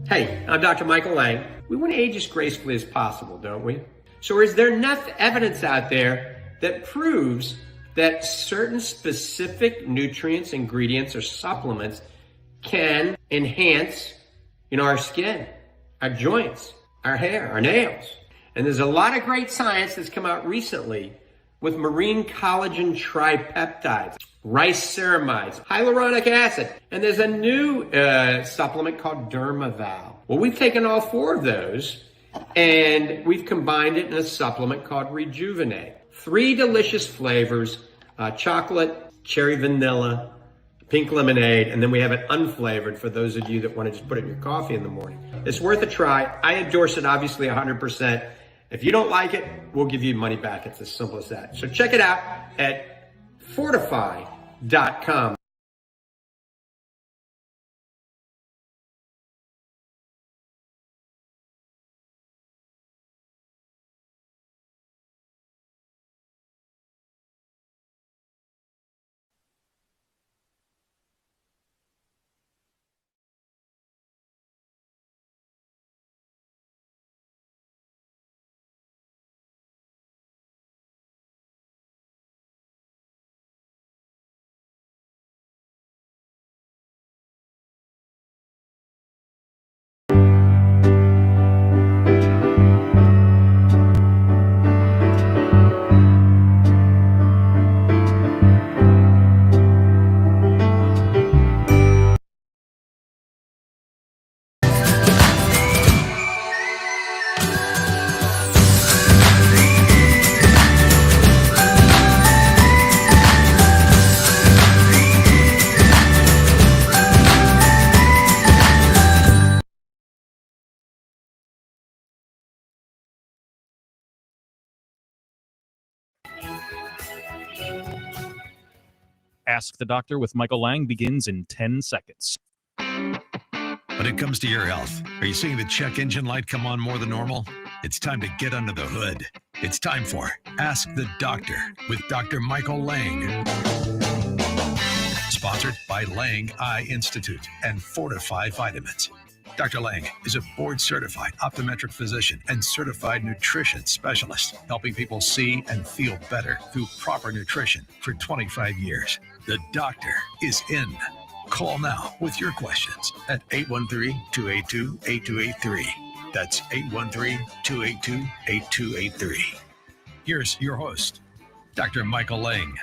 Hey, I'm Dr. Michael Lange. We want to age as gracefully as possible, don't we? So is there enough evidence out there that proves that certain specific nutrients, ingredients, or supplements can enhance, our skin, our joints, our hair, our nails? And there's a lot of great science that's come out recently with marine collagen tripeptides, riceramides, hyaluronic acid, and there's a new supplement called Dermaval. Well, we've taken all four of those and we've combined it in a supplement called Rejuvenate. 3 delicious flavors, chocolate, cherry vanilla, pink lemonade, and then we have it unflavored for those of you that want to just put it in your coffee in the morning. It's worth a try. I endorse it, obviously, 100%. If you don't like it, we'll give you money back. It's as simple as that. So check it out at Fortifeye.com. Ask the Doctor with Michael Lange begins in 10 seconds. When it comes to your health, are you seeing the check engine light come on more than normal? It's time to get under the hood. It's time for Ask the Doctor with Dr. Michael Lange. Sponsored by Lange Eye Institute and Fortifeye Vitamins. Dr. Lange is a board-certified optometric physician and certified nutrition specialist, helping people see and feel better through proper nutrition for 25 years. The doctor is in. Call now with your questions at 813-282-8283. That's 813-282-8283. Here's your host, Dr. Michael Lange.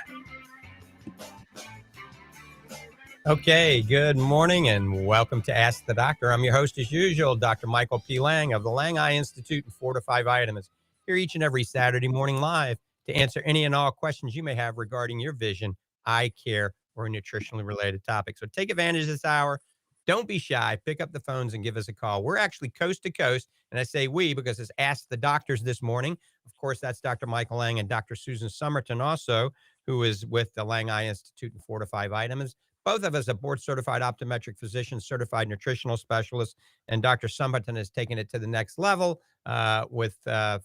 Okay, good morning and welcome to Ask the Doctor. I'm your host as usual, Dr. Michael P. Lange of the Lange Eye Institute and Fortifeye Vitamins, here each and every Saturday morning live to answer any and all questions you may have regarding your vision, eye care, or nutritionally related topics. So take advantage of this hour. Don't be shy. Pick up the phones and give us a call. We're actually coast to coast, and I say we because it's Ask the Doctors this morning. Of course, that's Dr. Michael Lange and Dr. Susan Summerton also, who is with the Lange Eye Institute and Fortifeye Vitamins. Both of us are board-certified optometric physicians, certified nutritional specialists, and Dr. Summerton has taken it to the next level with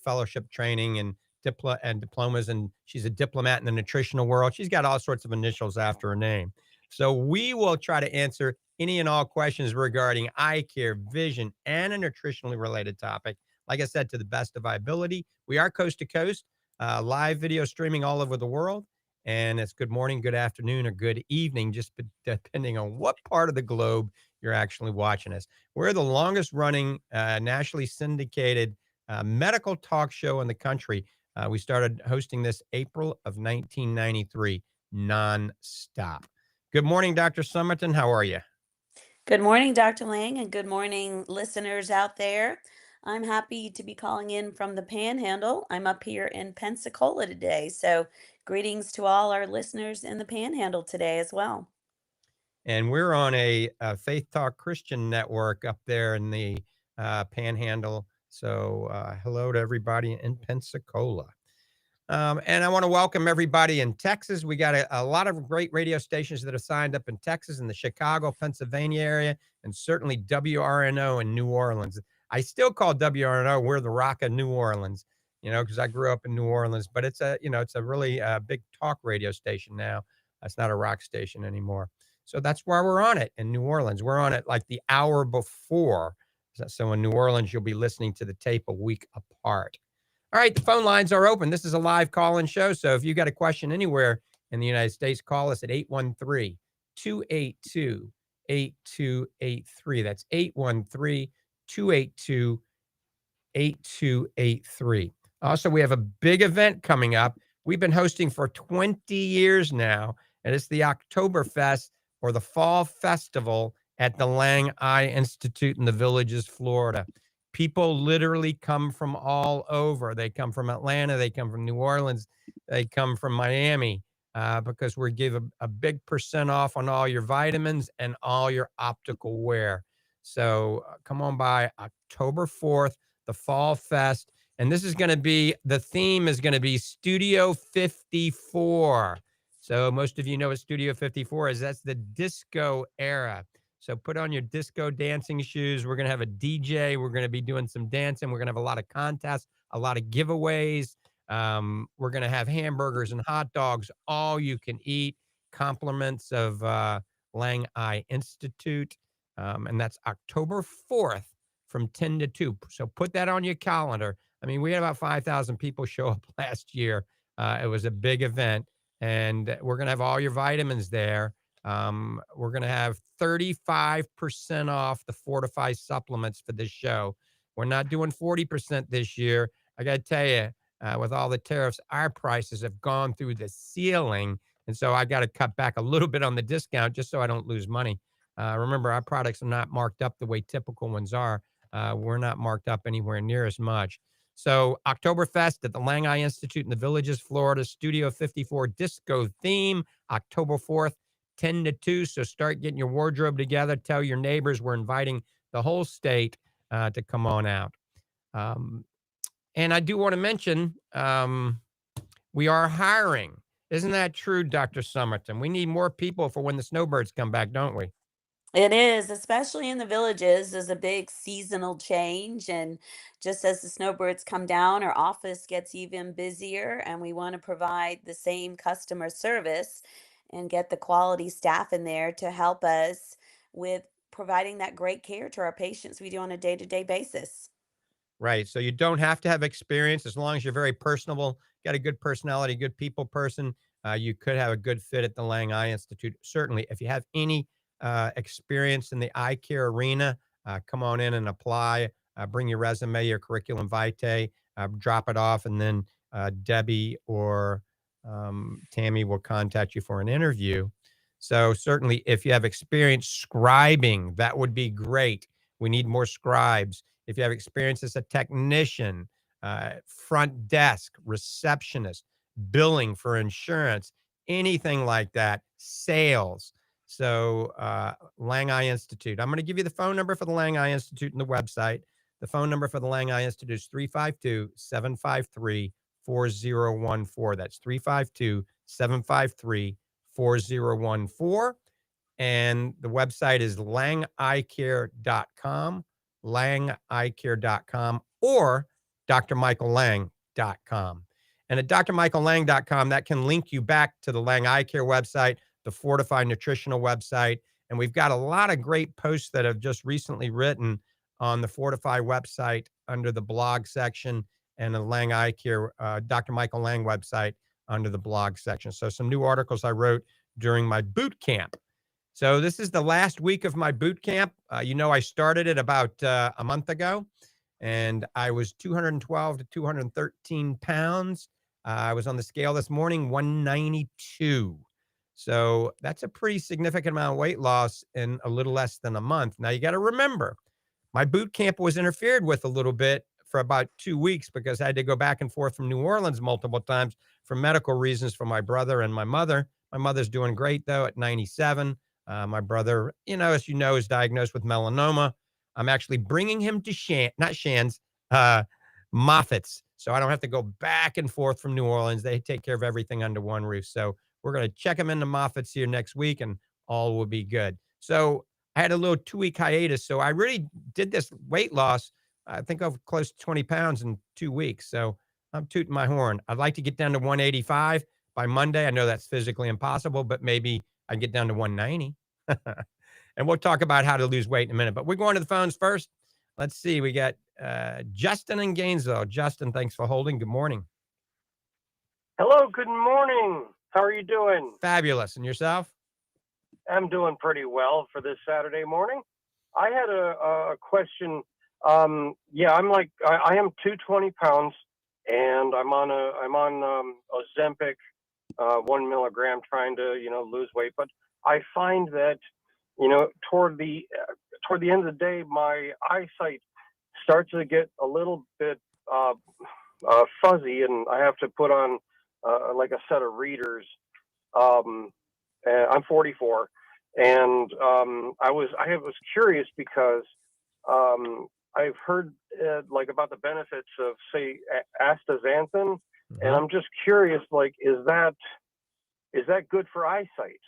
fellowship training and diplomas, and she's a diplomat in the nutritional world. She's got all sorts of initials after her name. So we will try to answer any and all questions regarding eye care, vision, and a nutritionally related topic. Like I said, to the best of our ability. We are coast to coast, live video streaming all over the world. And it's good morning, good afternoon, or good evening, just depending on what part of the globe you're actually watching us. We're the longest running nationally syndicated medical talk show in the country. We started hosting this April of 1993, nonstop. Good morning, Dr. Summerton. How are you? Good morning, Dr. Lange, and good morning, listeners out there. I'm happy to be calling in from the Panhandle. I'm up here in Pensacola today, so greetings to all our listeners in the Panhandle today as well. And we're on a Faith Talk Christian network up there in the Panhandle. So hello to everybody in Pensacola. And I want to welcome everybody in Texas. We got a lot of great radio stations that have signed up in Texas, in the Chicago, Pennsylvania area, and certainly WRNO in New Orleans. I still call WRNO, we're the Rock of New Orleans, because I grew up in New Orleans, but it's a really big talk radio station now. It's not a rock station anymore. So that's why we're on it in New Orleans. We're on it like the hour before So in New Orleans, you'll be listening to the tape a week apart. All right, the phone lines are open. This is a live call-in show, so if you got a question anywhere in the United States, call us at 813-282-8283. That's 813-282-8283. Also, we have a big event coming up. We've been hosting for 20 years now, and it's the Oktoberfest, or the Fall Festival, at the Lange Eye Institute in the Villages, Florida. People literally come from all over. They come from Atlanta. They come from New Orleans. They come from Miami, because we give a big % off on all your vitamins and all your optical wear. So come on by October 4th, the Fall Fest. And this is going to be, the theme is going to be Studio 54. So most of you know what Studio 54 is. That's the disco era. So put on your disco dancing shoes. We're going to have a DJ. We're going to be doing some dancing. We're going to have a lot of contests, a lot of giveaways. We're going to have hamburgers and hot dogs, all you can eat, compliments of Lange Eye Institute. And that's October 4th from 10 to 2. So put that on your calendar. I mean, we had about 5,000 people show up last year. It was a big event, and we're going to have all your vitamins there. We're going to have 35% off the Fortifeye supplements for this show. We're not doing 40% this year. I got to tell you, with all the tariffs, our prices have gone through the ceiling. And so I got to cut back a little bit on the discount just so I don't lose money. Remember, our products are not marked up the way typical ones are. We're not marked up anywhere near as much. So Oktoberfest at the Lange Eye Institute in the Villages, Florida, Studio 54 disco theme, October 4th, 10 to 2. So start getting your wardrobe together. Tell your neighbors we're inviting the whole state to come on out. And I do want to mention we are hiring. Isn't that true, Dr. Summerton? We need more people for when the snowbirds come back, don't we? It is, especially in the villages. There's a big seasonal change, and just as the snowbirds come down, our office gets even busier, and we want to provide the same customer service and get the quality staff in there to help us with providing that great care to our patients we do on a day-to-day basis. Right. So you don't have to have experience as long as you're very personable, got a good personality, good people person. You could have a good fit at the Lange Eye Institute. Certainly, if you have any experience in the eye care arena, come on in and apply. Bring your resume, your curriculum vitae, drop it off, and then Debbie or Tammy will contact you for an interview. So certainly, if you have experience scribing, that would be great. We need more scribes. If you have experience as a technician, front desk, receptionist, billing for insurance, anything like that, sales. So Lange Eye Institute. I'm going to give you the phone number for the Lange Eye Institute and the website. The phone number for the Lange Eye Institute is 352-753-4014. That's 352-753-4014. And the website is langeeyecare.com, langeeyecare.com, or drmichaellange.com. And at drmichaellange.com, that can link you back to the Lange Eye Care website, the Fortifeye Nutritional website. And we've got a lot of great posts that have just recently written on the Fortifeye website under the blog section, and the Lange Eye Care, Dr. Michael Lange website under the blog section. So some new articles I wrote during my boot camp. So this is the last week of my boot camp. I started it about a month ago, and I was 212 to 213 pounds. I was on the scale this morning, 192. So that's a pretty significant amount of weight loss in a little less than a month. Now, you got to remember, my boot camp was interfered with a little bit for about 2 weeks because I had to go back and forth from New Orleans multiple times for medical reasons for my brother and my mother. My mother's doing great, though, at 97. My brother, as you know, is diagnosed with melanoma. I'm actually bringing him to Moffitt's, so I don't have to go back and forth from New Orleans. They take care of everything under one roof. So we're going to check him into Moffitt's here next week, and all will be good. So I had a little 2-week hiatus. So I really did this weight loss, I think, of close to 20 pounds in 2 weeks. So I'm tooting my horn. I'd like to get down to 185 by Monday. I know that's physically impossible, but maybe I get down to 190. And we'll talk about how to lose weight in a minute. But we're going to the phones first. Let's see. We got Justin in Gainesville. Justin, thanks for holding. Good morning. Hello, good morning. How are you doing? Fabulous. And yourself? I'm doing pretty well for this Saturday morning. I had a question. Yeah, I am 220 pounds, and I'm on Ozempic, 1 milligram, trying to lose weight. But I find that toward the end of the day, my eyesight starts to get a little bit fuzzy, and I have to put on like a set of readers. I'm 44, and I was curious because I've heard like about the benefits of, say, astaxanthin, and I'm just curious, like, is that good for eyesight?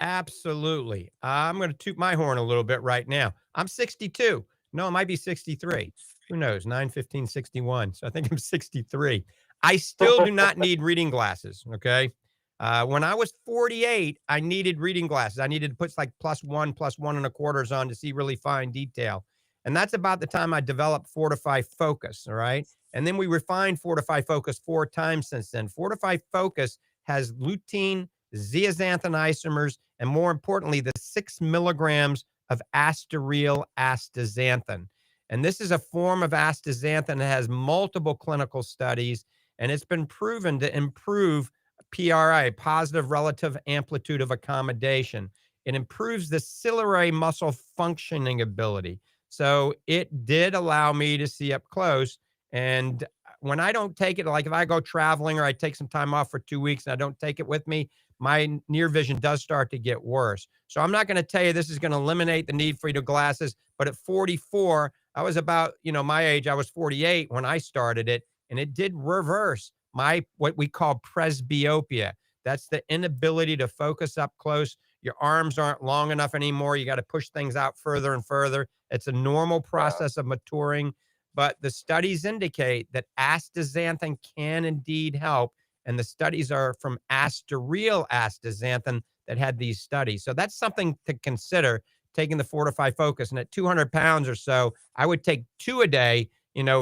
Absolutely. I'm going to toot my horn a little bit right now. I'm 62. No, it might be 63. Who knows? 9/15/61. So I think I'm 63. I still do not need reading glasses. Okay. When I was 48, I needed reading glasses. I needed to put like +1, +1.25 on to see really fine detail. And that's about the time I developed Fortifeye Focus. All right. And then we refined Fortifeye Focus 4 times since then. Fortifeye Focus has lutein, zeaxanthin isomers, and more importantly, the 6 milligrams of Astareal astaxanthin. And this is a form of astaxanthin that has multiple clinical studies, and it's been proven to improve PRI, positive relative amplitude of accommodation. It improves the ciliary muscle functioning ability. So it did allow me to see up close. And when I don't take it, like if I go traveling or I take some time off for 2 weeks and I don't take it with me, my near vision does start to get worse. So I'm not going to tell you this is going to eliminate the need for your glasses. But at 44, I was about, my age, I was 48 when I started it, and it did reverse my, what we call presbyopia. That's the inability to focus up close. Your arms aren't long enough anymore. You got to push things out further and further. It's a normal process of maturing, but the studies indicate that astaxanthin can indeed help. And the studies are from Astareal astaxanthin that had these studies. So that's something to consider, taking the Fortifeye Focus. And at 200 pounds or so, I would take 2 a day,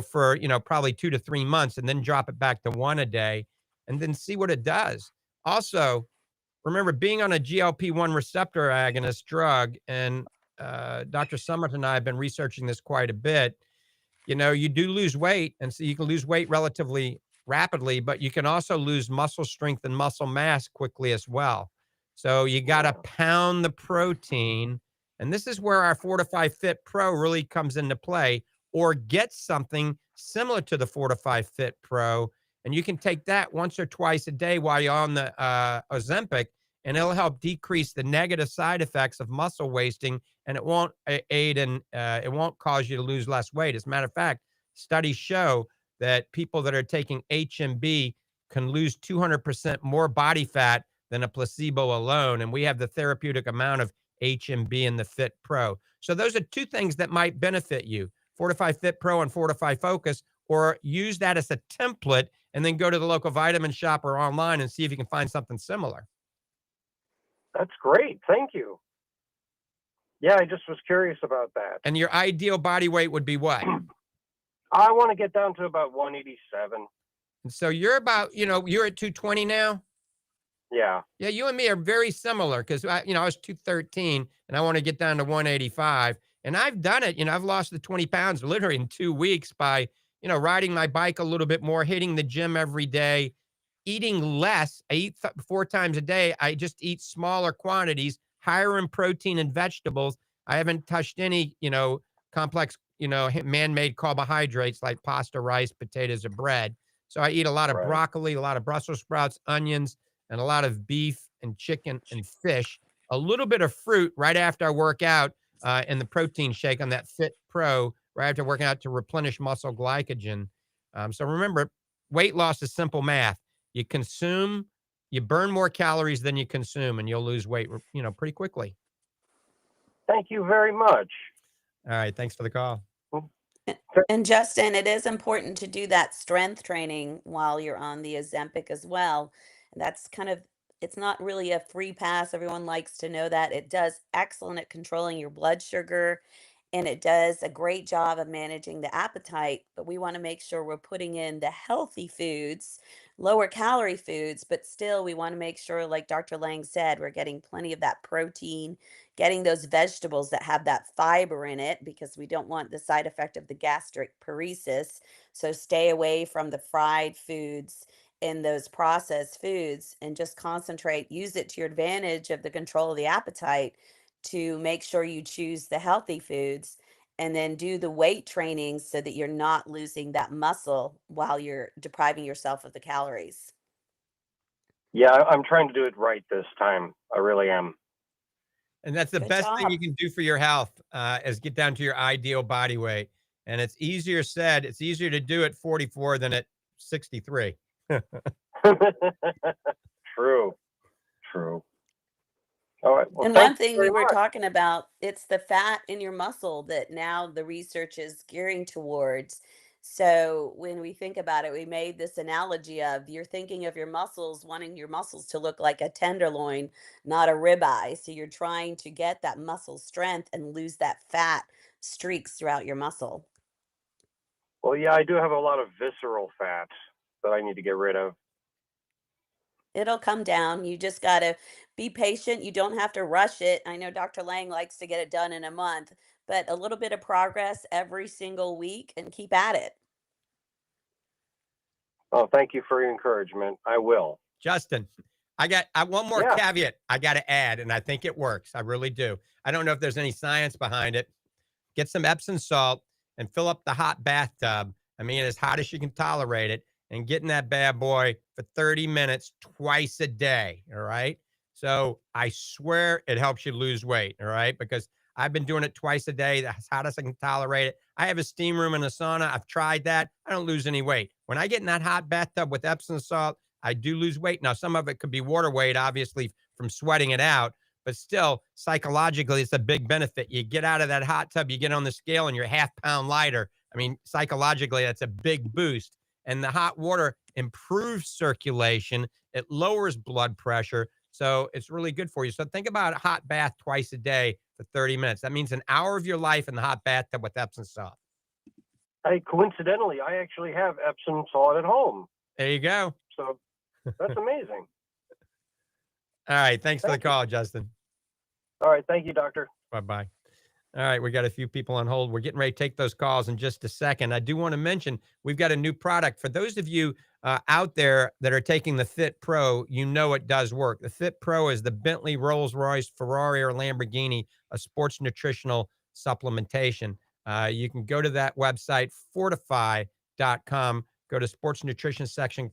for, probably 2 to 3 months, and then drop it back to 1 a day and then see what it does. Also, remember, being on a GLP-1 receptor agonist drug, and Dr. Summerton and I have been researching this quite a bit. You do lose weight, and so you can lose weight relatively rapidly, but you can also lose muscle strength and muscle mass quickly as well. So you got to pound the protein. And this is where our Fortifeye Fit Pro really comes into play, or get something similar to the Fortifeye Fit Pro. And you can take that once or twice a day while you're on the Ozempic, and it'll help decrease the negative side effects of muscle wasting. And it won't aid in, it won't cause you to lose less weight. As a matter of fact, studies show that people that are taking HMB can lose 200% more body fat than a placebo alone. And we have the therapeutic amount of HMB in the Fit Pro. So those are 2 things that might benefit you: Fortifeye Fit Pro and Fortifeye Focus, or use that as a template and then go to the local vitamin shop or online and see if you can find something similar. That's great. Thank you. Yeah, I just was curious about that. And your ideal body weight would be what? I want to get down to about 187. And so you're about, you're at 220 now? Yeah. Yeah, you and me are very similar, because I was 213 and I want to get down to 185. And I've done it. I've lost the 20 pounds literally in 2 weeks by, riding my bike a little bit more, hitting the gym every day, eating less. I eat 4 times a day. I just eat smaller quantities, higher in protein and vegetables. I haven't touched any, complex, man-made carbohydrates like pasta, rice, potatoes, or bread. So I eat a lot of broccoli, a lot of Brussels sprouts, onions, and a lot of beef and chicken and fish, a little bit of fruit right after I work out, and the protein shake on that Fit Pro right after working out to replenish muscle glycogen. So remember, weight loss is simple math. You burn more calories than you consume, and you'll lose weight, pretty quickly. Thank you very much. All right. Thanks for the call. And Justin, it is important to do that strength training while you're on the Ozempic as well. And that's it's not really a free pass. Everyone likes to know that. It does excellent at controlling your blood sugar and it does a great job of managing the appetite, but we want to make sure we're putting in the healthy foods, lower calorie foods, but still we want to make sure, like Dr. Lang said, we're getting plenty of that protein, getting those vegetables that have that fiber in it because we don't want the side effect of the gastric paresis. So stay away from the fried foods and those processed foods and just concentrate, use it to your advantage of the control of the appetite to make sure you choose the healthy foods and then do the weight training so that you're not losing that muscle while you're depriving yourself of the calories. Yeah, I'm trying to do it right this time. I really am. And that's the Good best thing job. you can do for your health, is get down to your ideal body weight. And it's easier said, it's easier to do at 44 than at 63. True. True. All right. Well, And thank one you thing very you were much. talking about, it's the fat in your muscle that now the research is gearing towards. So when we think about it, we made this analogy of you're thinking of your muscles, wanting your muscles to look like a tenderloin, not a ribeye. So you're trying to get that muscle strength and lose that fat streaks throughout your muscle. Well, yeah, I do have a lot of visceral fat that I need to get rid of. It'll come down. You just got to be patient. You don't have to rush it. I know Dr. Lang likes to get it done in a month, but a little bit of progress every single week and keep at it. Oh, thank you for your encouragement. I will. Justin, I one more Yeah. caveat I got to add, and I think it works. I really do. I don't know if there's any science behind it. Get some Epsom salt and fill up the hot bathtub. I mean, as hot as you can tolerate it, and get in that bad boy for 30 minutes twice a day. All right. So I swear it helps you lose weight. All right. Because I've been doing it twice a day. That's hot as I can tolerate it. I have a steam room and a sauna. I've tried that. I don't lose any weight. When I get in that hot bathtub with Epsom salt, I do lose weight. Now, some of it could be water weight, obviously, from sweating it out. But still, psychologically, it's a big benefit. You get out of that hot tub, you get on the scale, and you're half pound lighter. I mean, psychologically, that's a big boost. And the hot water improves circulation. It lowers blood pressure. So it's really good for you. So think about a hot bath twice a day for 30 minutes. That means an hour of your life in the hot bathtub with Epsom salt. Coincidentally, I actually have Epsom salt at home. There you go. So that's amazing. All right. Thanks for the Thank you. call, Justin. All right. Thank you, doctor. Bye-bye. All right, we got a few people on hold. We're getting ready to take those calls in just a second. I do want to mention we've got a new product. For those of you out there that are taking the Fit Pro, you know it does work. The Fit Pro is the Bentley, Rolls-Royce, Ferrari, or Lamborghini, a sports nutritional supplementation. You can go to that website, fortifeye.com, go to sports nutrition section,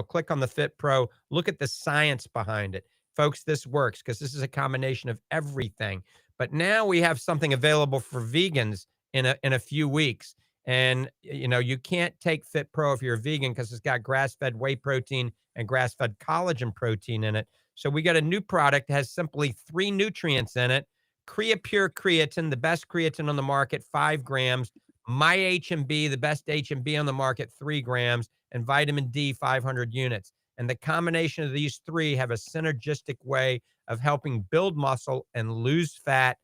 click on the Fit Pro, look at the science behind it. Folks, this works because this is a combination of everything. But now we have something available for vegans in a few weeks. And, you can't take Fit Pro if you're a vegan because it's got grass-fed whey protein and grass-fed collagen protein in it. So we got a new product that has simply 3 nutrients in it. Creapure creatine, the best creatine on the market, 5 grams. My H&B, the best H&B on the market, 3 grams. And vitamin D, 500 units. And the combination of these 3 have a synergistic way of helping build muscle and lose fat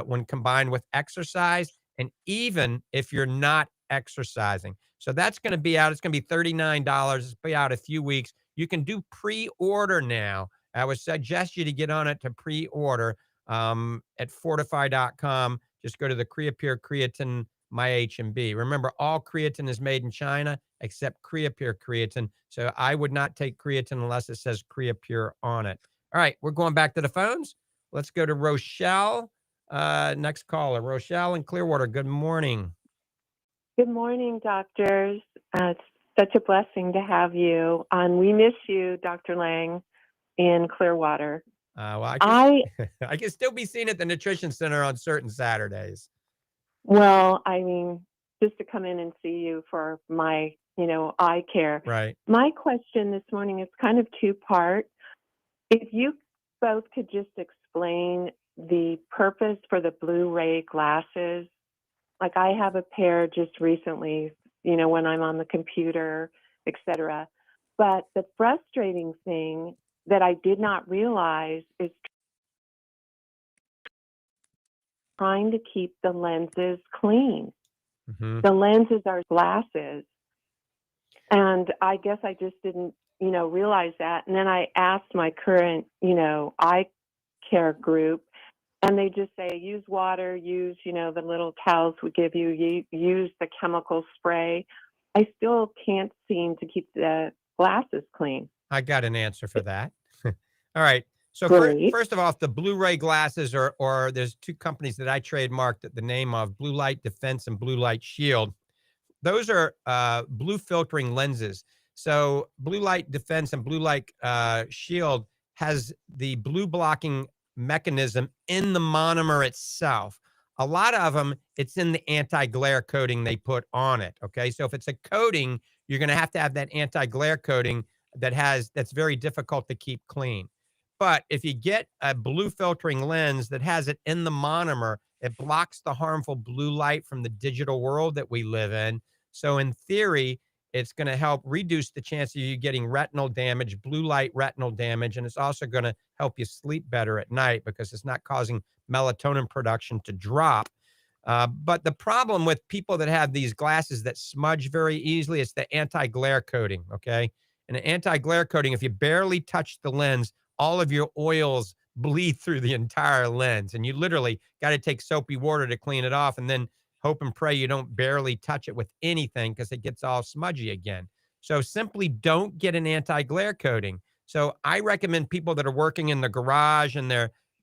when combined with exercise, and even if you're not exercising. So that's going to be out. It's going to be $39. It's be out a few weeks. You can do pre-order now. I would suggest you to get on it to pre-order at fortifeye.com. Just go to the Creapure Creatine My H&B. Remember, all creatine is made in China except Creapure creatine. So I would not take creatine unless it says Creapure on it. All right, we're going back to the phones. Let's go to Rochelle. Next caller, Rochelle in Clearwater. Good morning. Good morning, doctors. It's such a blessing to have you. We miss you, Dr. Lang, in Clearwater. Well, I can still be seen at the Nutrition Center on certain Saturdays. Well, I mean, just to come in and see you for my, eye care. Right. My question this morning is kind of 2-part. If you both could just explain the purpose for the Blu-ray glasses. Like I have a pair just recently, when I'm on the computer, etc. But the frustrating thing that I did not realize is trying to keep the lenses clean. Mm-hmm. The lenses are glasses. And I guess I just didn't, realize that. And then I asked my current, eye care group, and they just say, use water, use, the little towels we give you, use the chemical spray. I still can't seem to keep the glasses clean. I got an answer for that. All right. So Great. first of all, the Blu-ray glasses or there's two companies that I trademarked the name of, Blue Light Defense and Blue Light Shield. Those are blue filtering lenses. So Blue Light Defense and Blue Light Shield has the blue blocking mechanism in the monomer itself. A lot of them, it's in the anti-glare coating they put on it. Okay. So if it's a coating, you're going to have that anti-glare coating that's very difficult to keep clean. But if you get a blue filtering lens that has it in the monomer, it blocks the harmful blue light from the digital world that we live in. So in theory, it's going to help reduce the chance of you getting retinal damage, blue light retinal damage, and it's also going to help you sleep better at night because it's not causing melatonin production to drop. But the problem with people that have these glasses that smudge very easily, it's the anti-glare coating, okay? And the anti-glare coating, if you barely touch the lens, all of your oils bleed through the entire lens, and you literally got to take soapy water to clean it off and then hope and pray you don't barely touch it with anything because it gets all smudgy again. So simply don't get an anti-glare coating. So I recommend people that are working in the garage and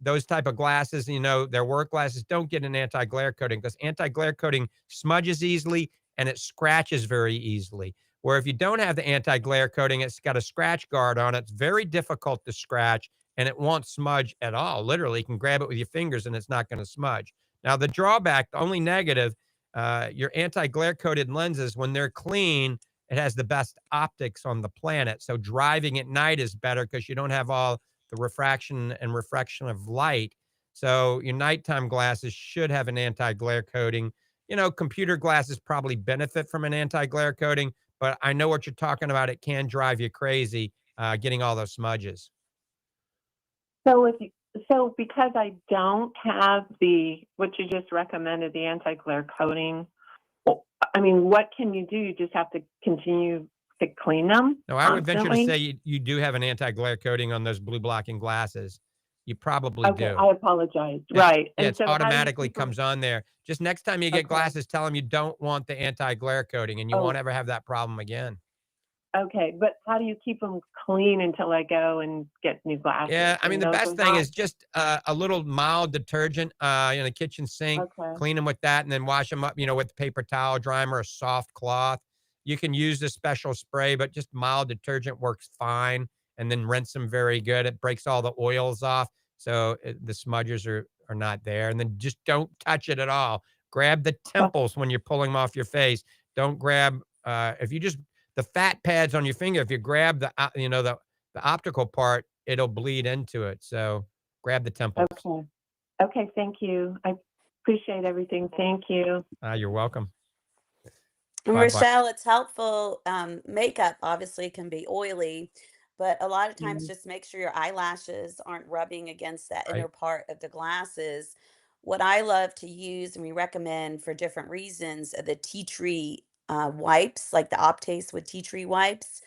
those type of glasses, their work glasses, don't get an anti-glare coating because anti-glare coating smudges easily and it scratches very easily. Where if you don't have the anti-glare coating, it's got a scratch guard on it. It's very difficult to scratch and it won't smudge at all. Literally, you can grab it with your fingers and it's not going to smudge. Now, the drawback, the only negative, your anti-glare coated lenses, when they're clean, it has the best optics on the planet. So driving at night is better because you don't have all the refraction and reflection of light. So your nighttime glasses should have an anti-glare coating. Computer glasses probably benefit from an anti-glare coating, but I know what you're talking about. It can drive you crazy getting all those smudges. So because I don't have what you just recommended, the anti-glare coating, what can you do? You just have to continue to clean them? No, I would venture to constantly? say you do have an anti-glare coating on those blue blocking glasses. You probably Okay, do. I apologize. Right. Yeah, And it so how do you automatically keep them- comes on there. Just next time you get Okay. glasses, tell them you don't want the anti-glare coating and you Oh. won't ever have that problem again. Okay, but how do you keep them clean until I go and get new glasses? Yeah, I mean, the those best are thing not- is just a little mild detergent in the kitchen sink. Okay. Clean them with that and then wash them up, with paper towel, dry them or a soft cloth. You can use the special spray, but just mild detergent works fine. And then rinse them very good. It breaks all the oils off. So the smudges are not there. And then just don't touch it at all. Grab the temples when you're pulling them off your face. Don't grab, the fat pads on your finger, if you grab the optical part, it'll bleed into it. So grab the temples. Okay, thank you. I appreciate everything. Thank you. You're welcome. And Bye-bye. Rochelle, it's helpful. Makeup obviously can be oily, but a lot of times just make sure your eyelashes aren't rubbing against that inner Right. part of the glasses. What I love to use and we recommend for different reasons are the tea tree wipes, like the Optase with tea tree wipes.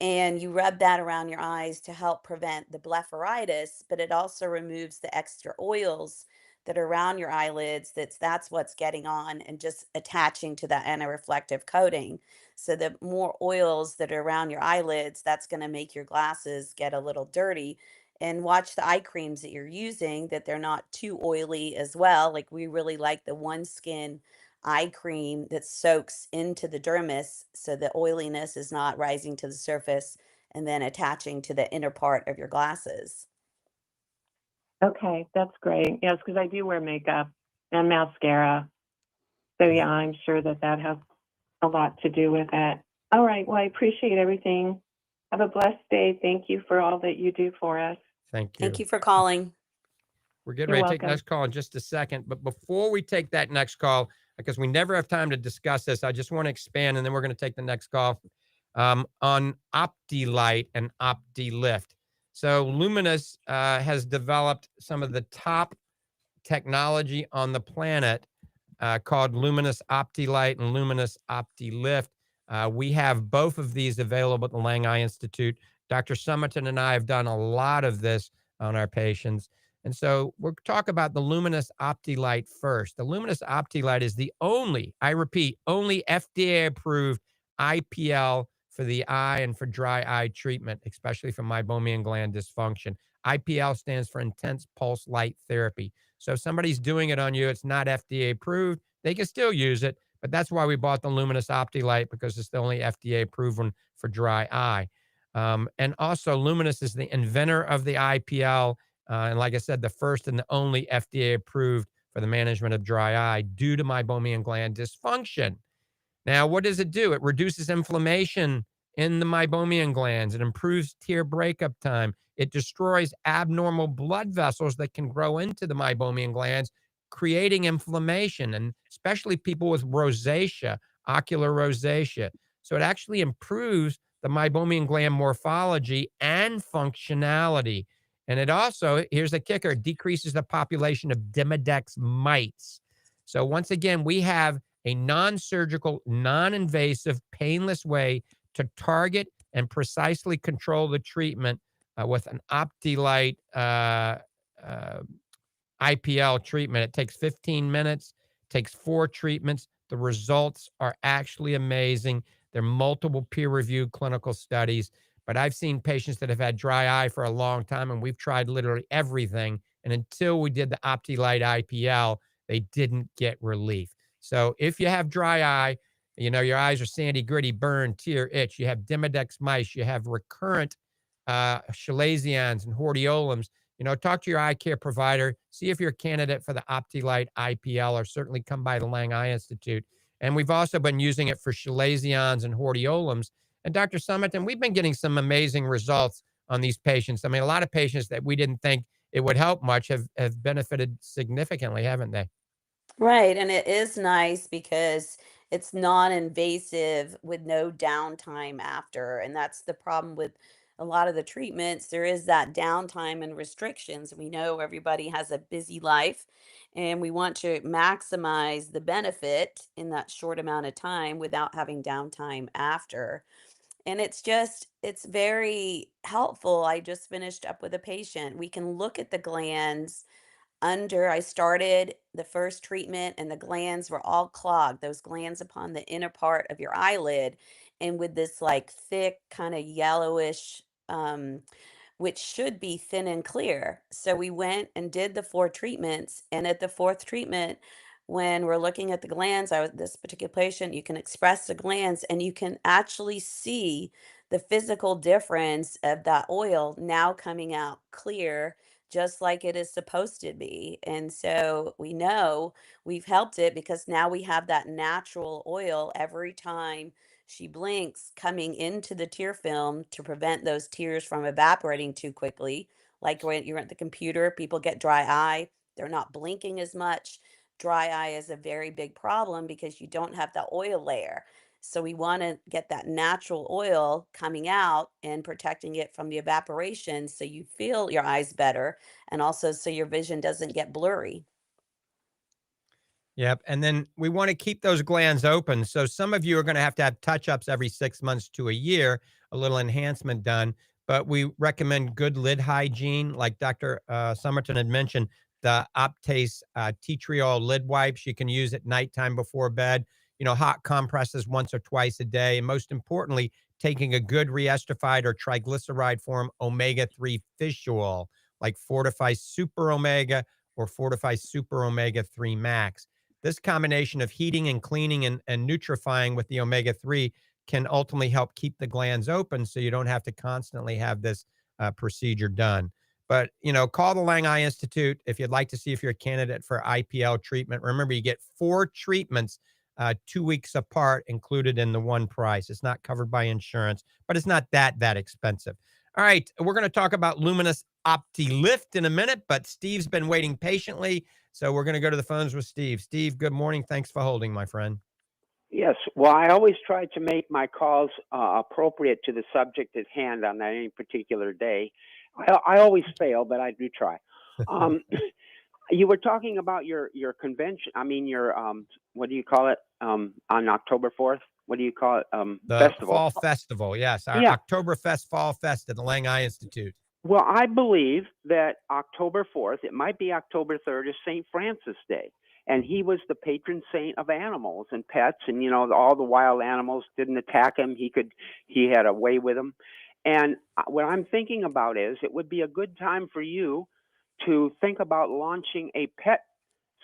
And you rub that around your eyes to help prevent the blepharitis, but it also removes the extra oils that are around your eyelids. That's what's getting on and just attaching to that anti-reflective coating. So the more oils that are around your eyelids, that's going to make your glasses get a little dirty. And watch the eye creams that you're using that they're not too oily as well. Like we really like the One Skin eye cream that soaks into the dermis so the oiliness is not rising to the surface and then attaching to the inner part of your glasses. Okay, that's great. Yes, because I do wear makeup and mascara. So yeah, I'm sure that has a lot to do with it. All right, well, I appreciate everything. Have a blessed day. Thank you for all that you do for us. Thank you. Thank you for calling. We're getting You're ready to take the welcome. next call in just a second. But before we take that next call, because we never have time to discuss this, I just want to expand and then we're going to take the next call on Opti Light and Opti Lift. So Lumenis has developed some of the top technology on the planet called Lumenis Opti Light and Lumenis Opti Lift. We have both of these available at the Lange Eye Institute. Dr. Summerton and I have done a lot of this on our patients. And so we'll talk about the Lumenis Opti Light first. The Lumenis Opti Light is the only, I repeat, only FDA-approved IPL for the eye and for dry eye treatment, especially for meibomian gland dysfunction. IPL stands for intense pulse light therapy. So if somebody's doing it on you, it's not FDA approved, they can still use it. But that's why we bought the Lumenis Opti Light, because it's the only FDA approved one for dry eye. And also, Lumenis is the inventor of the IPL. And like I said, the first and the only FDA approved for the management of dry eye due to meibomian gland dysfunction. Now, what does it do? It reduces inflammation in the meibomian glands. It improves tear breakup time. It destroys abnormal blood vessels that can grow into the meibomian glands, creating inflammation, and especially people with rosacea, ocular rosacea. So it actually improves the meibomian gland morphology and functionality. And it also, here's the kicker, decreases the population of Demodex mites. So once again, we have a non-surgical, non-invasive, painless way to target and precisely control the treatment with an OptiLight IPL treatment. It takes 15 minutes, takes 4 treatments. The results are actually amazing. There are multiple peer-reviewed clinical studies, but I've seen patients that have had dry eye for a long time, and we've tried literally everything. And until we did the OptiLight IPL, they didn't get relief. So if you have dry eye, you know, your eyes are sandy, gritty, burn, tear, itch, you have Demodex mites, you have recurrent chalazions and hordeolums, you know, talk to your eye care provider, see if you're a candidate for the OptiLight IPL, or certainly come by the Lange Eye Institute. And we've also been using it for chalazions and hordeolums. And Dr. Summerton, we've been getting some amazing results on these patients. I mean, a lot of patients that we didn't think it would help much have benefited significantly, haven't they? Right, and it is nice because it's non-invasive with no downtime after, and that's the problem with a lot of the treatments. There is that downtime and restrictions. We know everybody has a busy life, and we want to maximize the benefit in that short amount of time without having downtime after. And it's very helpful. I just finished up with a patient. We can look at the glands I started the first treatment and the glands were all clogged, those glands upon the inner part of your eyelid, and with this like thick kind of yellowish which should be thin and clear. So we went and did the 4 treatments, and at the 4th treatment, when we're looking at the glands, I was this particular patient, you can express the glands and you can actually see the physical difference of that oil now coming out clear, just like it is supposed to be. And so we know we've helped it because now we have that natural oil every time she blinks coming into the tear film to prevent those tears from evaporating too quickly. Like when you're at the computer, people get dry eye, they're not blinking as much. Dry eye is a very big problem because you don't have the oil layer. So we want to get that natural oil coming out and protecting it from the evaporation so you feel your eyes better, and also so your vision doesn't get blurry. Yep. And then we want to keep those glands open. So some of you are going to have touch-ups every 6 months to a year, a little enhancement done. But we recommend good lid hygiene, like Dr. Summerton had mentioned, the Optase tea tree oil lid wipes you can use at nighttime before bed. You know, hot compresses once or twice a day. And most importantly, taking a good reesterified or triglyceride form omega-3 fish oil, like Fortifeye Super Omega or Fortifeye Super Omega 3 Max. This combination of heating and cleaning and nutrifying with the omega-3 can ultimately help keep the glands open so you don't have to constantly have this procedure done. But, you know, call the Lange Eye Institute if you'd like to see if you're a candidate for IPL treatment. Remember, you get 4 treatments 2 weeks apart included in the one price. It's not covered by insurance, but it's not that expensive. All right, we're going to talk about Lumenis Opti Lift in a minute, but Steve's been waiting patiently, so we're going to go to the phones with Steve. Steve, good morning. Thanks for holding, my friend. Yes. Well, I always try to make my calls appropriate to the subject at hand on any particular day. I always fail, but I do try. You were talking about your convention. I mean, your what do you call it? On October 4th. What do you call it? The Festival. Fall Festival. Yes, our Yeah. Oktoberfest Fall Fest at the Lange Institute. Well, I believe that October 4th, it might be October 3rd, is St. Francis Day. And he was the patron saint of animals and pets. And, you know, all the wild animals didn't attack him. He had a way with them. And what I'm thinking about is it would be a good time for you to think about launching a pet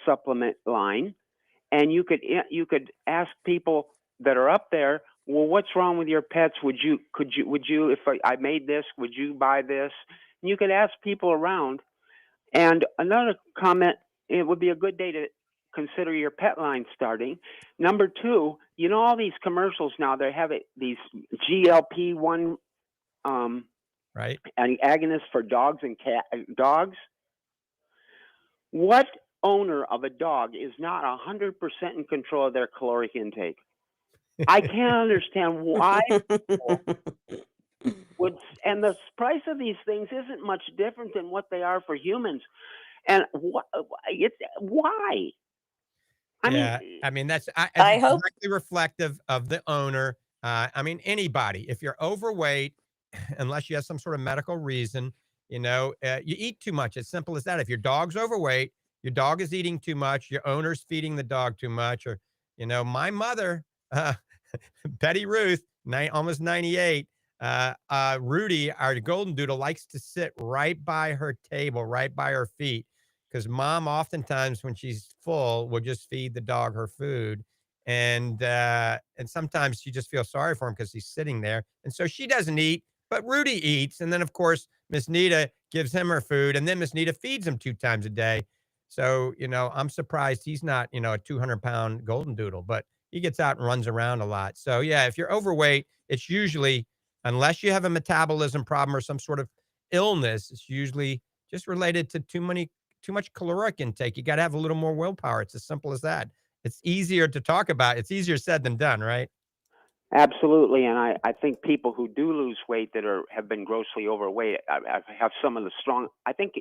supplement line. And you could ask people that are up there, well, what's wrong with your pets? Would you, if I made this, would you buy this? And you could ask people around. And another comment, it would be a good day to consider your pet line starting. Number two, you know, all these commercials now, they have these GLP-1 right, and agonists for dogs and dogs. What owner of a dog is not 100% in control of their caloric intake? I can't understand why. And the price of these things isn't much different than what they are for humans. And why? I mean, that's I hope directly reflective of the owner. I mean, anybody, if you're overweight, unless you have some sort of medical reason, you know, you eat too much. As simple as that. If your dog's overweight, your dog is eating too much, your owner's feeding the dog too much, or, you know, my mother, Betty Ruth, almost 98, Rudy, our golden doodle, likes to sit right by her table, right by her feet, because mom oftentimes when she's full will just feed the dog her food. And sometimes you just feel sorry for him because he's sitting there. And so she doesn't eat, but Rudy eats. And then, of course, Miss Nita gives him her food, and then Miss Nita feeds him 2 times a day. So, you know, I'm surprised he's not, you know, a 200-pound golden doodle, but he gets out and runs around a lot. So, yeah, if you're overweight, it's usually, unless you have a metabolism problem or some sort of illness, it's usually just related to too much caloric intake. You got to have a little more willpower. It's as simple as that. It's easier to talk about. It's easier said than done, right? Absolutely. And I think people who do lose weight that have been grossly overweight, I have some of the strong, I think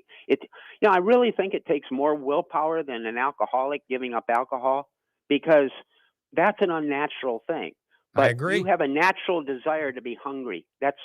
I really think it takes more willpower than an alcoholic giving up alcohol, because that's an unnatural thing. But I agree. You have a natural desire to be hungry. That's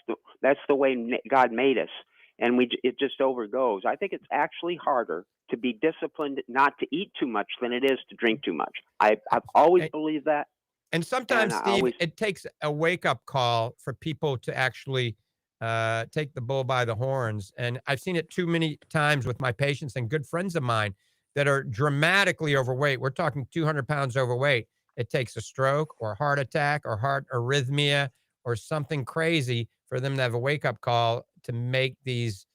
the way God made us. And it just overgoes. I think it's actually harder to be disciplined not to eat too much than it is to drink too much. I've always believed that. And sometimes, Steve, it takes a wake-up call for people to actually take the bull by the horns. And I've seen it too many times with my patients and good friends of mine that are dramatically overweight. We're talking 200 pounds overweight. It takes a stroke or a heart attack or heart arrhythmia or something crazy for them to have a wake-up call to make these,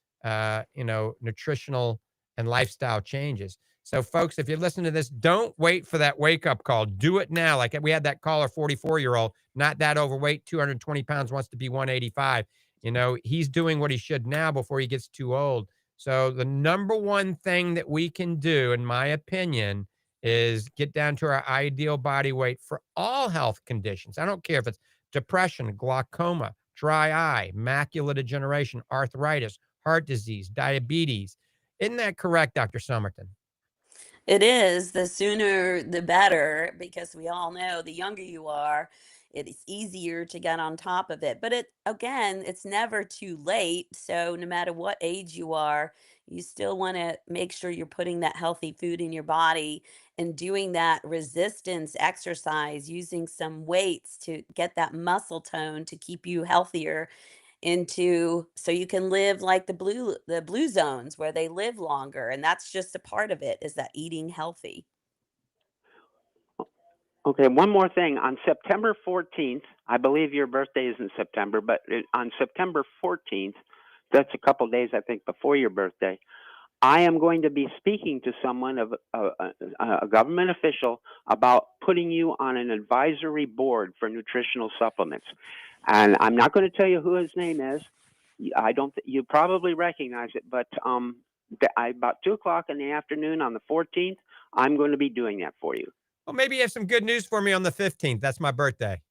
nutritional and lifestyle changes. So, folks, if you listen to this, don't wait for that wake-up call. Do it now. Like we had that caller, 44-year-old, not that overweight, 220 pounds, wants to be 185. You know, he's doing what he should now before he gets too old. So the number one thing that we can do, in my opinion, is get down to our ideal body weight for all health conditions. I don't care if it's depression, glaucoma, dry eye, macular degeneration, arthritis, heart disease, diabetes. Isn't that correct, Dr. Summerton? it is. The sooner the better, because we all know the younger you are, it's easier to get on top of it. But it's never too late. So no matter what age you are, you still want to make sure you're putting that healthy food in your body and doing that resistance exercise, using some weights to get that muscle tone to keep you healthier so you can live like the blue zones where they live longer. And that's just a part of it, is that eating healthy. Okay, one more thing. On September 14th, I believe your birthday is in September, but on September 14th, that's a couple days, I think, before your birthday, I am going to be speaking to someone of a government official about putting you on an advisory board for nutritional supplements. And I'm not going to tell you who his name is. You probably recognize it, but about 2:00 in the afternoon on the 14th, I'm going to be doing that for you. Well, maybe you have some good news for me on the 15th. That's my birthday.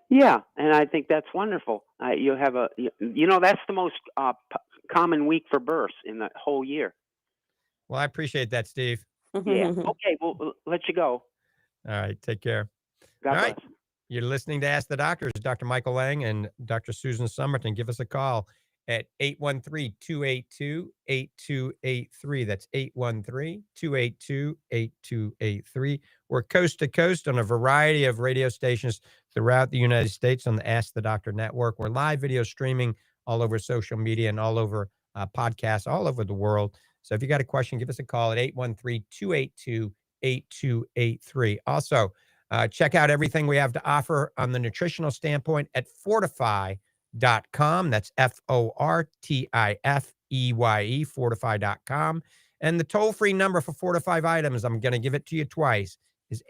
Yeah, and I think that's wonderful. You have that's the most common week for births in the whole year. Well, I appreciate that, Steve. Yeah. Okay. Well, let you go. All right. Take care. God All bless. right. You're listening to Ask the Doctors, Dr. Michael Lange and Dr. Susan Summerton. Give us a call at 813-282-8283. That's 813-282-8283. We're coast to coast on a variety of radio stations throughout the United States on the Ask the Doctor network. We're live video streaming all over social media and all over podcasts all over the world. So if you got a question, give us a call at 813-282-8283. Also, check out everything we have to offer on the nutritional standpoint at Fortifeye.com. That's Fortifeye, Fortifeye.com. And the toll-free number for Fortifeye Vitamins, I'm going to give it to you twice, is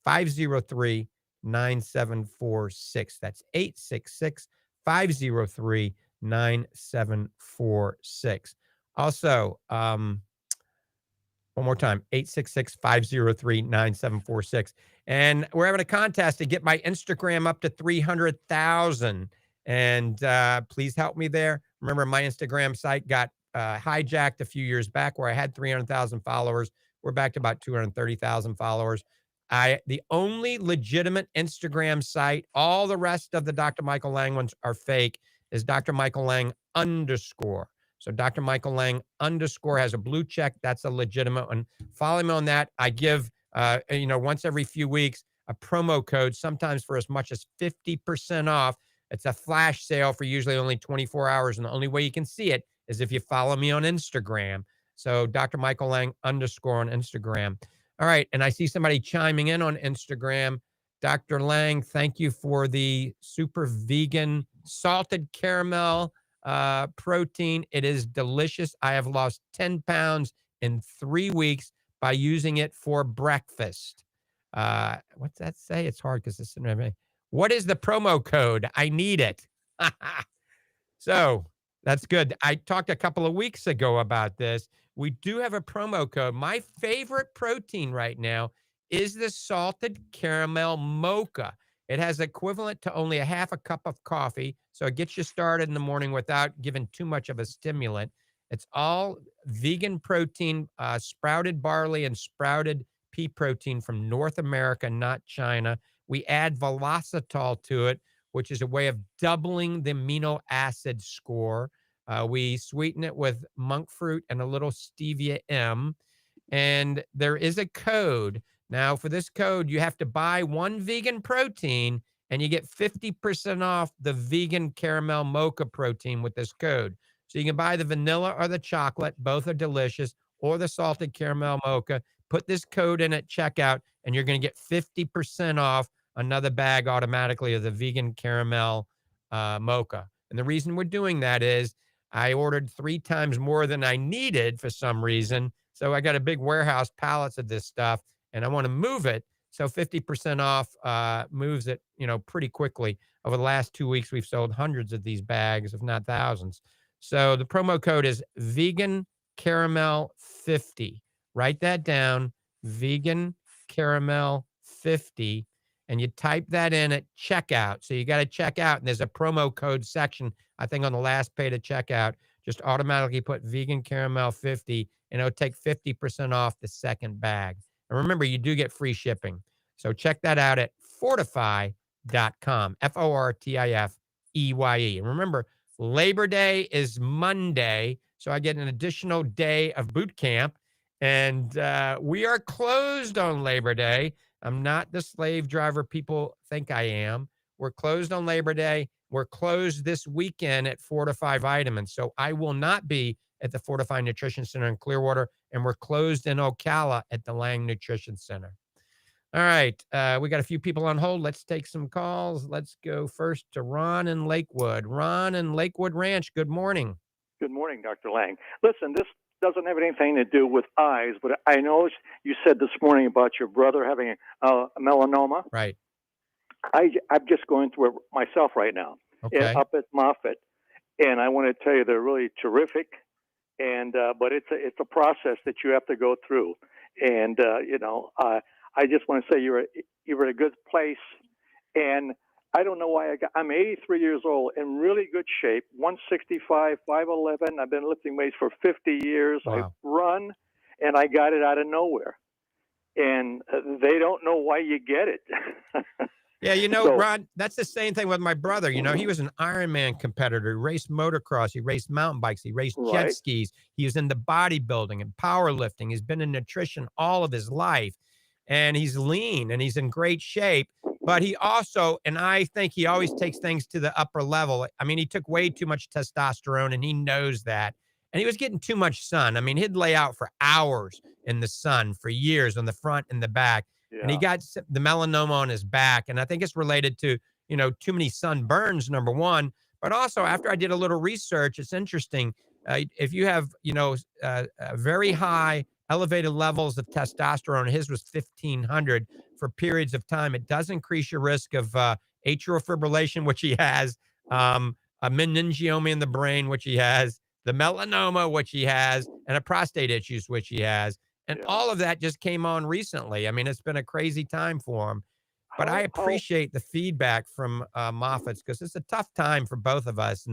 866-503-9746. That's 866-503-9746. Also, one more time, 866-503-9746. And we're having a contest to get my Instagram up to 300,000. And please help me there. Remember, my Instagram site got hijacked a few years back where I had 300,000 followers. We're back to about 230,000 followers. The only legitimate Instagram site, all the rest of the Dr. Michael Lange ones are fake, is Dr. Michael Lange _ So Dr. Michael Lange _ has a blue check. That's a legitimate one. Follow me on that. I give, once every few weeks, a promo code, sometimes for as much as 50% off. It's a flash sale for usually only 24 hours. And the only way you can see it is if you follow me on Instagram. So Dr. Michael Lange _ on Instagram. All right. And I see somebody chiming in on Instagram. Dr. Lange, thank you for the super vegan salted caramel protein. It is delicious. I have lost 10 pounds in 3 weeks by using it for breakfast. What's that say? It's hard because it's in my. What is the promo code? I need it. So that's good. I talked a couple of weeks ago about this. We do have a promo code. My favorite protein right now is the salted caramel mocha. It has equivalent to only a half a cup of coffee, so it gets you started in the morning without giving too much of a stimulant. It's all vegan protein, sprouted barley and sprouted pea protein from North America, not China. We add velocitol to it, which is a way of doubling the amino acid score. We sweeten it with monk fruit and a little stevia M. And there is a code. Now, for this code, you have to buy one vegan protein and you get 50% off the vegan caramel mocha protein with this code. So you can buy the vanilla or the chocolate. Both are delicious, or the salted caramel mocha. Put this code in at checkout and you're going to get 50% off another bag automatically of the vegan caramel mocha. And the reason we're doing that is I ordered 3 times more than I needed for some reason. So I got a big warehouse pallets of this stuff and I want to move it. So 50% off moves it, pretty quickly. Over the last 2 weeks, we've sold hundreds of these bags, if not thousands. So the promo code is vegan caramel 50. Write that down, vegan caramel 50. And you type that in at checkout. So you got to check out, and there's a promo code section, I think on the last page of checkout. Just automatically put vegan caramel 50, and it'll take 50% off the second bag. And remember, you do get free shipping. So check that out at fortifeye.com, Fortifeye. And remember, Labor Day is Monday, so I get an additional day of boot camp. And we are closed on Labor Day. I'm not the slave driver people think I am. We're closed on Labor Day. We're closed this weekend at Fortifeye Vitamins. So I will not be at the Fortifeye Nutrition Center in Clearwater, and we're closed in Ocala at the Lange Nutrition Center. All right. We got a few people on hold. Let's take some calls. Let's go first to Ron in Lakewood. Ron in Lakewood Ranch, good morning. Good morning, Dr. Lange. Listen, this doesn't have anything to do with eyes, but I know you said this morning about your brother having a melanoma. Right. I'm just going through it myself right now. Okay. Up at Moffitt, and I want to tell you they're really terrific. And but it's a process that you have to go through. And I just want to say you're in a good place. And I don't know why I'm 83 years old, in really good shape, 165, 5'11". I've been lifting weights for 50 years. Wow. I run, and I got it out of nowhere. And they don't know why you get it. Yeah, So- Ron, that's the same thing with my brother. He was an Ironman competitor. He raced motocross. He raced mountain bikes. He raced jet Right. skis. He was into bodybuilding and powerlifting. He's been in nutrition all of his life. And he's lean and he's in great shape. But he also, and I think he always takes things to the upper level. I mean, he took way too much testosterone and he knows that. And he was getting too much sun. I mean, he'd lay out for hours in the sun for years on the front and the back. And he got the melanoma on his back. And I think it's related to, too many sunburns, number one. But also, after I did a little research, it's interesting. If you have, very high elevated levels of testosterone, his was 1,500 for periods of time, it does increase your risk of atrial fibrillation, which he has, a meningioma in the brain, which he has, the melanoma, which he has, and a prostate issues, which he has. And all of that just came on recently. I mean, it's been a crazy time for him. But I appreciate the feedback from Moffitt's because it's a tough time for both of us.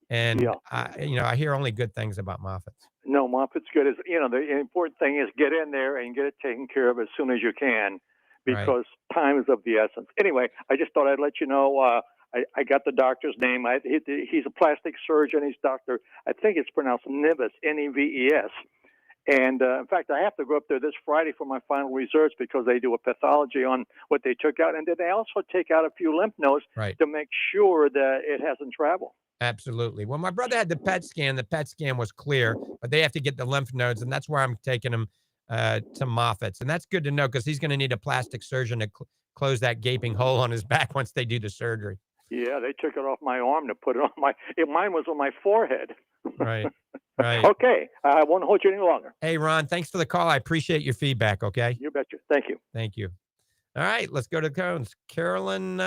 And I hear only good things about Moffitt's. No, Moffitt's good. The important thing is get in there and get it taken care of as soon as you can, because time is of the essence. Anyway, I just thought I'd let you know. I got the doctor's name. He's a plastic surgeon. He's Dr. I think it's pronounced Neves, Neves. And in fact, I have to go up there this Friday for my final results because they do a pathology on what they took out. And then they also take out a few lymph nodes to make sure that it hasn't traveled. Absolutely. Well, my brother had the PET scan. The PET scan was clear, but they have to get the lymph nodes. And that's where I'm taking him to Moffitt's. And that's good to know because he's going to need a plastic surgeon to close that gaping hole on his back once they do the surgery. Yeah, they took it off my arm to put it on mine was on my forehead. Right. Okay. I won't hold you any longer. Hey, Ron, thanks for the call. I appreciate your feedback. Okay. You betcha. Thank you. Thank you. All right, let's go to cones. Carolyn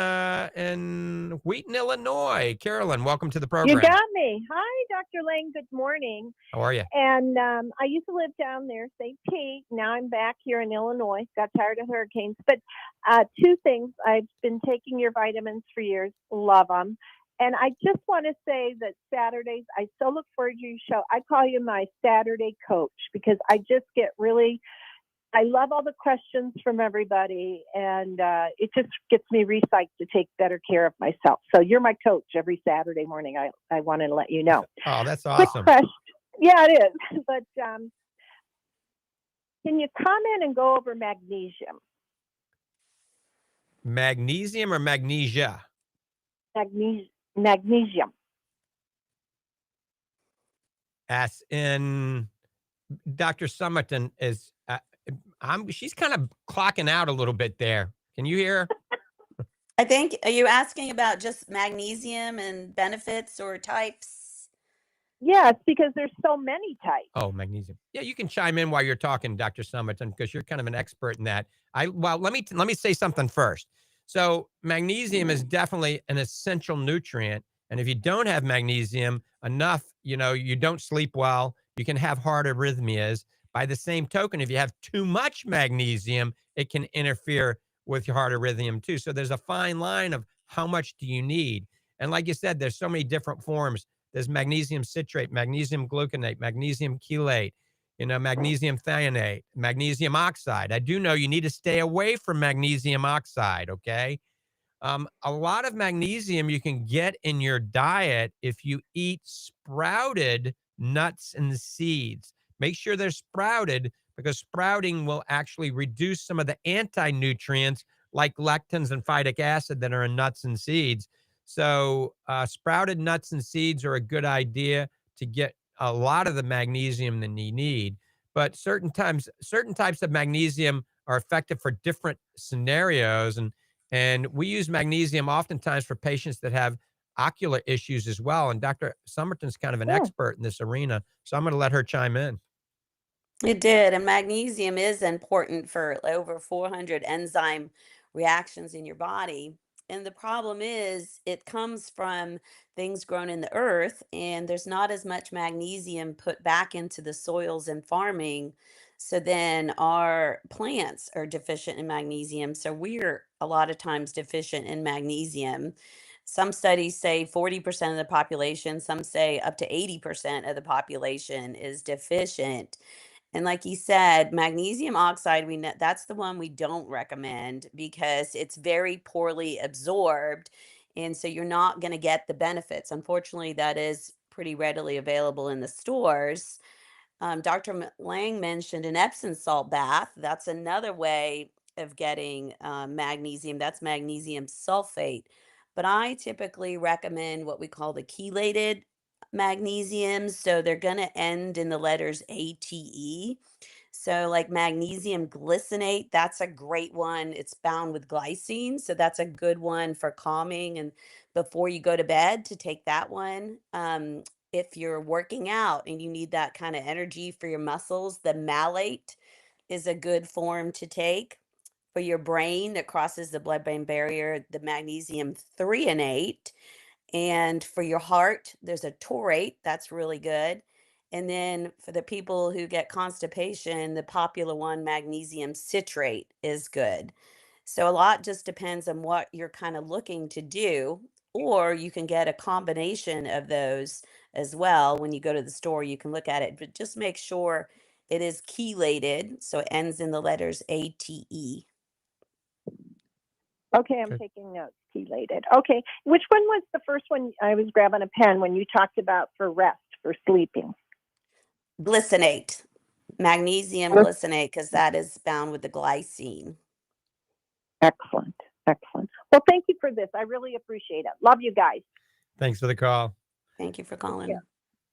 in Wheaton, Illinois. Carolyn, welcome to the program. You got me. Hi, Dr. Lange. Good morning. How are you? And I used to live down there, St. Pete. Now I'm back here in Illinois. Got tired of hurricanes. But two things. I've been taking your vitamins for years. Love them. And I just want to say that Saturdays, I so look forward to your show. I call you my Saturday coach because I just get I love all the questions from everybody, and it just gets me psyched to take better care of myself. So you're my coach every Saturday morning. I wanted to let you know. Oh, that's Quick awesome. question. Yeah, it is. But can you comment and go over magnesium? Magnesium or magnesia? Magnesium. As in, Dr. Summerton is, she's kind of clocking out a little bit there. Can you hear her? I think, are you asking about just magnesium and benefits or types? Yes, because there's so many types. Oh, magnesium. Yeah, you can chime in while you're talking, Dr. Summerton, because you're kind of an expert in that. Let me say something first. So magnesium is definitely an essential nutrient. And if you don't have magnesium enough, you don't sleep well, you can have heart arrhythmias. By the same token, if you have too much magnesium, it can interfere with your heart arrhythmia too. So there's a fine line of how much do you need. And like you said, there's so many different forms. There's magnesium citrate, magnesium gluconate, magnesium chelate, magnesium thionate, magnesium oxide. I do know you need to stay away from magnesium oxide, okay? A lot of magnesium you can get in your diet if you eat sprouted nuts and seeds. Make sure they're sprouted because sprouting will actually reduce some of the anti-nutrients like lectins and phytic acid that are in nuts and seeds. So sprouted nuts and seeds are a good idea to get a lot of the magnesium that you need. But certain types of magnesium are effective for different scenarios. And we use magnesium oftentimes for patients that have ocular issues as well. And Dr. Summerton's kind of an expert in this arena. So I'm going to let her chime in. It did. And magnesium is important for over 400 enzyme reactions in your body. And the problem is it comes from things grown in the earth, and there's not as much magnesium put back into the soils and farming. So then our plants are deficient in magnesium. So we're a lot of times deficient in magnesium. Some studies say 40% of the population, some say up to 80% of the population is deficient. And like you said, magnesium oxide, we know that's the one we don't recommend because it's very poorly absorbed. And so you're not going to get the benefits. Unfortunately, that is pretty readily available in the stores. Dr. Lang mentioned an Epsom salt bath. That's another way of getting magnesium. That's magnesium sulfate. But I typically recommend what we call the chelated magnesiums. So they're going to end in the letters ATE. So, like magnesium glycinate, that's a great one. It's bound with glycine. So, that's a good one for calming and before you go to bed to take that one. If you're working out and you need that kind of energy for your muscles, the malate is a good form to take. For your brain that crosses the blood-brain barrier, the magnesium threonate. And for your heart, there's a taurate, that's really good. And then for the people who get constipation, the popular one, magnesium citrate, is good. So a lot just depends on what you're kind of looking to do, or you can get a combination of those as well. When you go to the store, you can look at it, but just make sure it is chelated, so it ends in the letters ATE. Okay, I'm taking notes. Chelated. Okay, which one was the first one? I was grabbing a pen when you talked about for rest, for sleeping. Glycinate, magnesium glycinate, because that is bound with the glycine. Excellent. Excellent. Well, thank you for this. I really appreciate it. Love you guys. Thanks for the call. Thank you for calling.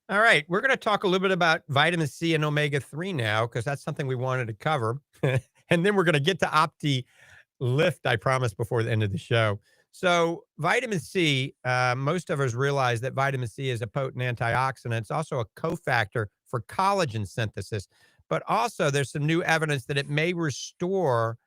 All right. We're going to talk a little bit about vitamin C and omega-3 now, because that's something we wanted to cover. And then we're going to get to Opti Lift, I promise, before the end of the show. So vitamin C, most of us realize that vitamin C is a potent antioxidant. It's also a cofactor for collagen synthesis. But also there's some new evidence that it may restore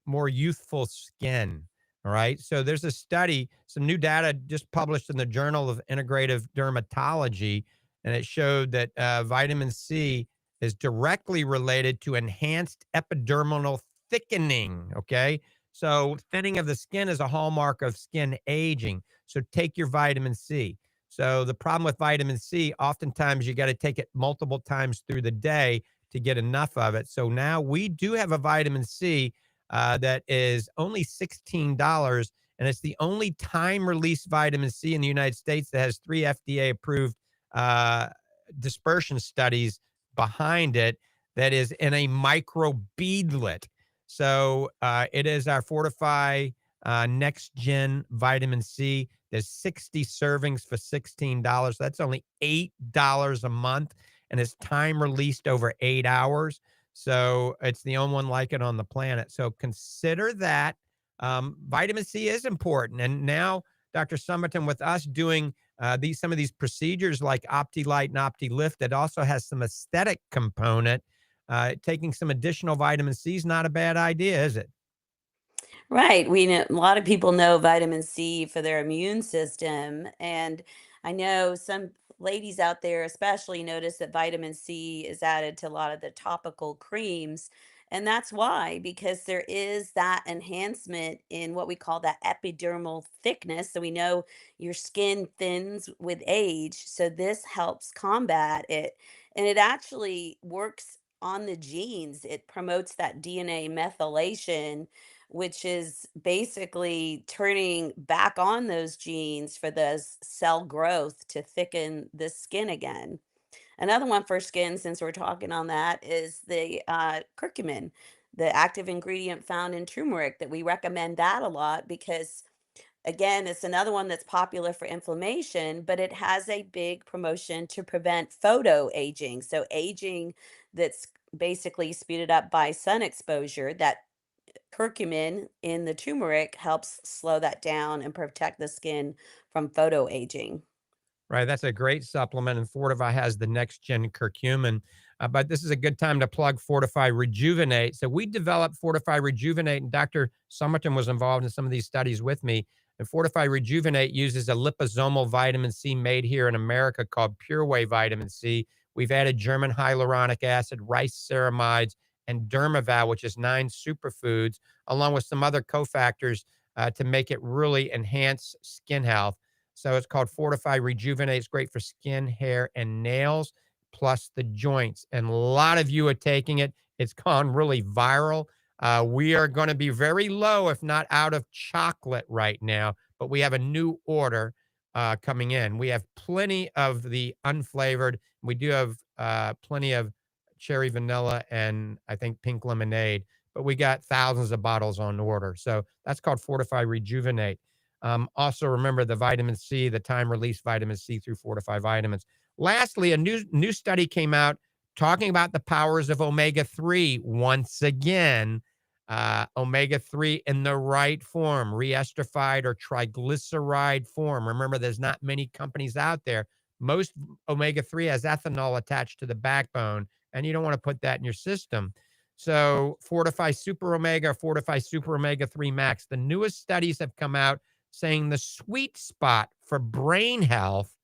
more youthful skin. All right. So there's a study, some new data just published in the Journal of Integrative Dermatology, and it showed that vitamin C is directly related to enhanced epidermal thickening. Okay. So thinning of the skin is a hallmark of skin aging. So take your vitamin C. So the problem with vitamin C, oftentimes you got to take it multiple times through the day to get enough of it. So now we do have a vitamin C that is only $16, and it's the only time-release vitamin C in the United States that has 3 FDA-approved dispersion studies behind it that is in a microbeadlet. So it is our Fortifeye Next Gen Vitamin C. There's 60 servings for $16. That's only $8 a month, and it's time released over 8 hours. So it's the only one like it on the planet. So consider that. Vitamin C is important. And now Dr. Summerton, with us doing some of these procedures like Opti Light and Opti Lift, that also has some aesthetic component. Taking some additional vitamin C is not a bad idea, is it? Right. We know a lot of people know vitamin C for their immune system. And I know some ladies out there especially notice that vitamin C is added to a lot of the topical creams. And that's why, because there is that enhancement in what we call that epidermal thickness. So we know your skin thins with age. So this helps combat it. And it actually works on the genes. It promotes that DNA methylation, which is basically turning back on those genes for the cell growth to thicken the skin again. Another one for skin, since we're talking on that, is the curcumin, the active ingredient found in turmeric, that we recommend that a lot because, again, it's another one that's popular for inflammation, but it has a big promotion to prevent photo aging. So aging that's basically speeded up by sun exposure, that curcumin in the turmeric helps slow that down and protect the skin from photo aging. Right. That's a great supplement. And Fortifeye has the next gen curcumin. But this is a good time to plug Fortifeye Rejuvenate. So we developed Fortifeye Rejuvenate, and Dr. Summerton was involved in some of these studies with me. And Fortifeye Rejuvenate uses a liposomal vitamin C made here in America called Pure Whey Vitamin C. We've added German hyaluronic acid, rice ceramides, and Dermaval, which is 9 superfoods, along with some other cofactors to make it really enhance skin health. So it's called Fortifeye Rejuvenate. It's great for skin, hair, and nails. plus the joints. And a lot of you are taking it. It's gone really viral. We are going to be very low, if not out of chocolate right now, but we have a new order coming in. We have plenty of the unflavored. We do have plenty of cherry vanilla and I think pink lemonade, but we got thousands of bottles on order. So that's called Fortifeye Rejuvenate. Also remember the vitamin C, the time release vitamin C through Fortifeye vitamins. Lastly, a new study came out talking about the powers of omega-3 once again. Omega-3 in the right form, reesterified or triglyceride form. Remember, there's not many companies out there. Most omega-3 has ethanol attached to the backbone, and you don't want to put that in your system. So Fortifeye Super Omega, Fortifeye Super Omega-3 Max. The newest studies have come out saying the sweet spot for brain health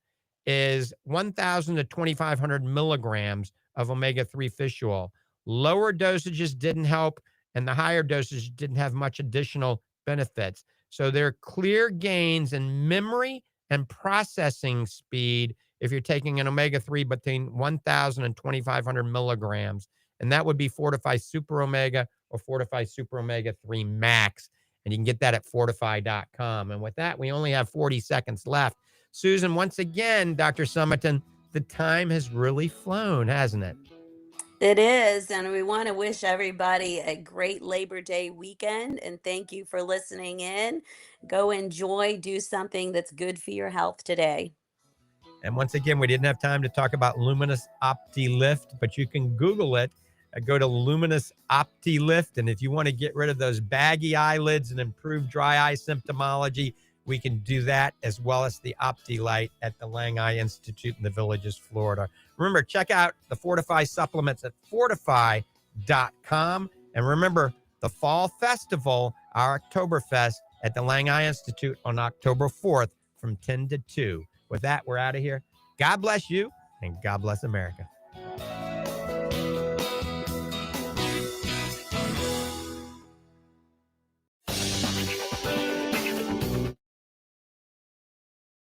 is 1,000 to 2,500 milligrams of omega-3 fish oil. Lower dosages didn't help, and the higher dosage didn't have much additional benefits. So there are clear gains in memory and processing speed if you're taking an omega-3 between 1,000 and 2,500 milligrams. And that would be Fortifeye Super Omega or Fortifeye Super Omega-3 Max. And you can get that at fortifeye.com. And with that, we only have 40 seconds left. Susan, once again, Dr. Summerton, the time has really flown, hasn't it? It is, and we want to wish everybody a great Labor Day weekend, and thank you for listening in. Go enjoy, do something that's good for your health today. And once again, we didn't have time to talk about Lumenis Opti Lift, but you can Google it. Go to Lumenis Opti Lift, and if you want to get rid of those baggy eyelids and improve dry eye symptomology, we can do that, as well as the Opti Light at the Lange Institute in the Villages, Florida. Remember, check out the Fortifeye supplements at fortifeye.com. And remember, the Fall Festival, our Oktoberfest at the Lange Institute on October 4th from 10 to 2. With that, we're out of here. God bless you, and God bless America.